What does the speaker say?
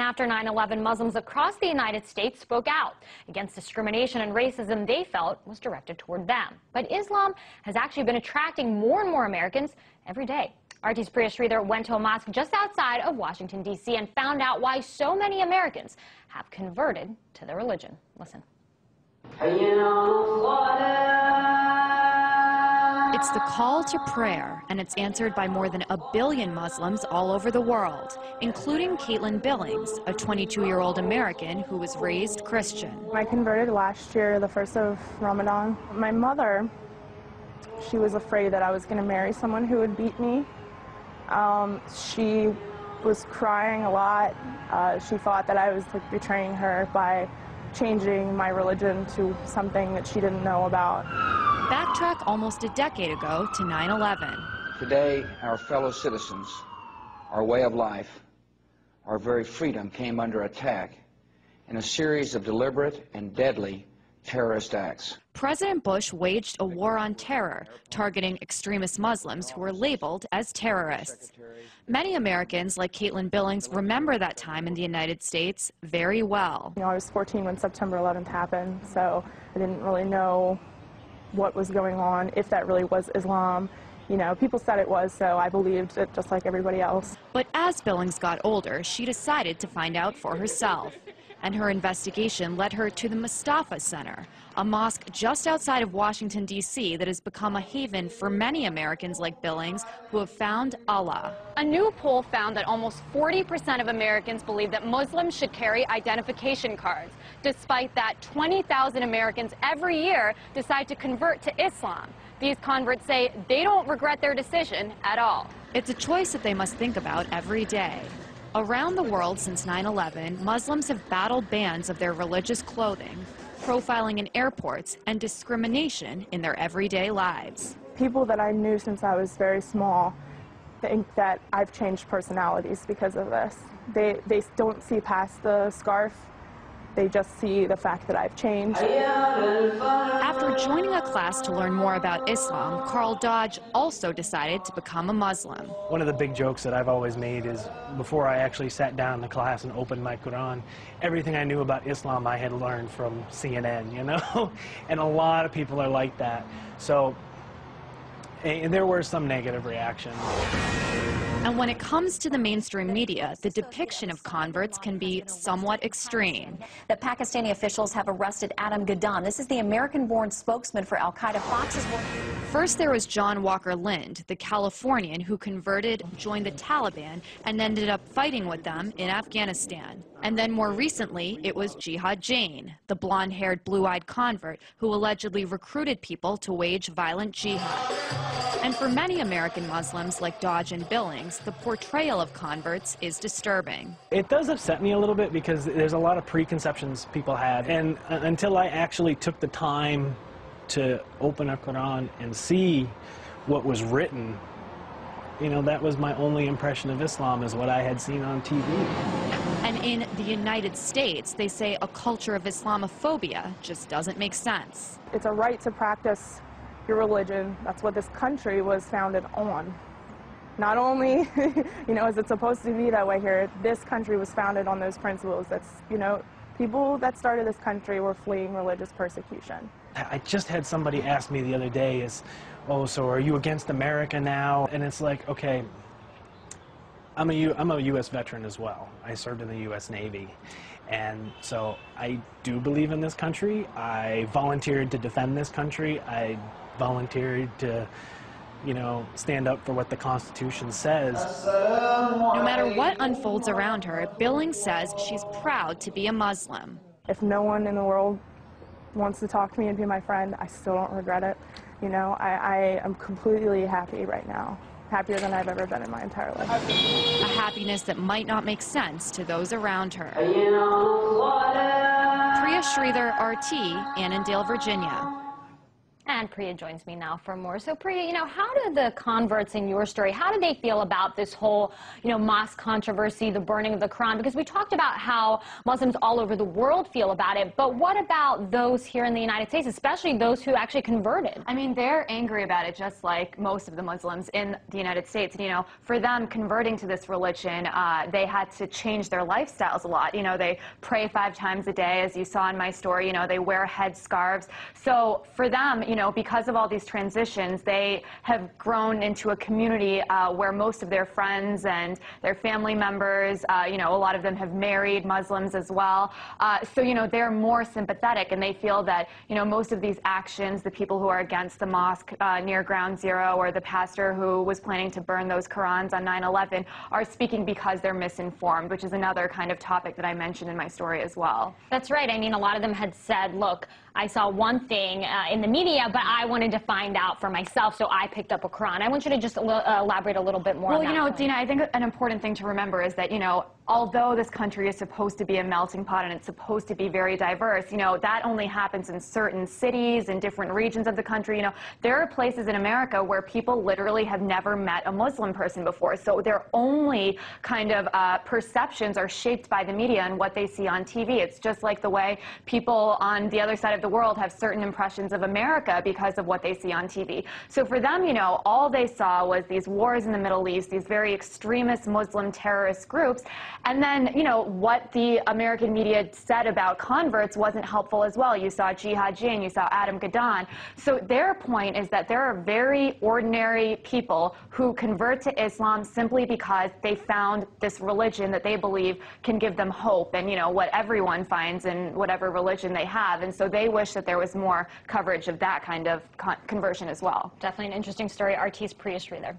And after 9/11, Muslims across the United States spoke out against discrimination and racism they felt was directed toward them. But Islam has actually been attracting more and more Americans every day. RT's Priya Sridhar went to a mosque just outside of Washington, D.C. and found out why so many Americans have converted to their religion. Listen. It's the call to prayer, and it's answered by more than 1 billion Muslims all over the world, including Caitlin Billings, a 22-year-old American who was raised Christian. I converted last year, the 1st of Ramadan. My mother, she was afraid that I was going to marry someone who would beat me. She was crying a lot. She thought that I was betraying her by changing my religion to something that she didn't know about. Backtrack almost a decade ago to 9/11. Today, our fellow citizens, our way of life, our very freedom came under attack in a series of deliberate and deadly terrorist acts. President Bush waged a war on terror, targeting extremist Muslims who were labeled as terrorists. Many Americans, like Caitlin Billings, remember that time in the United States very well. I was 14 when September 11th happened, so I didn't really know what was going on, if that really was Islam. You know, people said it was, so I believed it just like everybody else. But as Billings got older, she decided to find out for herself. And her investigation led her to the Mustafa Center, a mosque just outside of Washington, D.C. that has become a haven for many Americans like Billings who have found Allah. A new poll found that almost 40% of Americans believe that Muslims should carry identification cards. Despite that, 20,000 Americans every year decide to convert to Islam. These converts say they don't regret their decision at all. It's a choice that they must think about every day. Around the world since 9/11, Muslims have battled bans of their religious clothing, profiling in airports, and discrimination in their everyday lives. People that I knew since I was very small think that I've changed personalities because of this. They don't see past the scarf. They just see the fact that I've changed. After joining a class to learn more about Islam, Carl Dodge also decided to become a Muslim. One of the big jokes that I've always made is before I actually sat down in the class and opened my Quran, everything I knew about Islam I had learned from CNN, you know? And a lot of people are like that. So, and there were some negative reactions. And when it comes to the mainstream media, the depiction of converts can be somewhat extreme. That Pakistani officials have arrested Adam Gaddan. This is the American-born spokesman for Al-Qaeda. Fox's work. First, there was John Walker Lind, the Californian who converted, joined the Taliban, and ended up fighting with them in Afghanistan. And then more recently, it was Jihad Jain, the blonde-haired, blue-eyed convert who allegedly recruited people to wage violent jihad. And for many American Muslims like Dodge and Billings, the portrayal of converts is disturbing. It does upset me a little bit because there's a lot of preconceptions people had. And until I actually took the time to open a Quran and see what was written, you know, that was my only impression of Islam, is what I had seen on TV. And in the United States, they say a culture of Islamophobia just doesn't make sense. It's a right to practice your religion. That's what this country was founded on. Not only, you know, is it supposed to be that way here, this country was founded on those principles. That's, you know, people that started this country were fleeing religious persecution. I just had somebody ask me the other day, oh, so are you against America now? And it's like, okay, I'm a U.S. veteran as well. I served in the U.S. Navy. And so I do believe in this country. I volunteered to defend this country. I volunteered to, you know, stand up for what the Constitution says. No matter what unfolds around her, Billings says she's proud to be a Muslim. If no one in the world wants to talk to me and be my friend, I still don't regret it. You know, I am completely happy right now. Happier than I've ever been in my entire life. A happiness that might not make sense to those around her. Priya Sridhar, RT, Annandale, Virginia. And Priya joins me now for more. So Priya, how do the converts in your story, how do they feel about this whole, mosque controversy, the burning of the Quran? Because we talked about how Muslims all over the world feel about it, but what about those here in the United States, especially those who actually converted? I mean, they're angry about it just like most of the Muslims in the United States. And, for them, converting to this religion, they had to change their lifestyles a lot. They pray 5 times a day, as you saw in my story. They wear headscarves. So for them, because of all these transitions, they have grown into a community where most of their friends and their family members, a lot of them have married Muslims as well. So, they're more sympathetic, and they feel that, most of these actions, the people who are against the mosque near Ground Zero, or the pastor who was planning to burn those Qurans on 9/11, are speaking because they're misinformed, which is another kind of topic that I mentioned in my story as well. That's right. I mean, a lot of them had said, look, I saw one thing in the media, but I wanted to find out for myself, so I picked up a Quran. I want you to just elaborate a little bit more on that. Well, Dina, I think an important thing to remember is that, although this country is supposed to be a melting pot and it's supposed to be very diverse, that only happens in certain cities and different regions of the country. There are places in America where people literally have never met a Muslim person before, so their only kind of perceptions are shaped by the media and what they see on TV. It's just like the way people on the other side of the world have certain impressions of America because of what they see on TV. So for them, all they saw was these wars in the Middle East, these very extremist Muslim terrorist groups, and then, what the American media said about converts wasn't helpful as well. You saw Jihad Jain, you saw Adam Gadon. So their point is that there are very ordinary people who convert to Islam simply because they found this religion that they believe can give them hope, and, what everyone finds in whatever religion they have. And so they wish that there was more coverage of that kind of conversion as well. Definitely an interesting story. RT's Priya Sridhar there.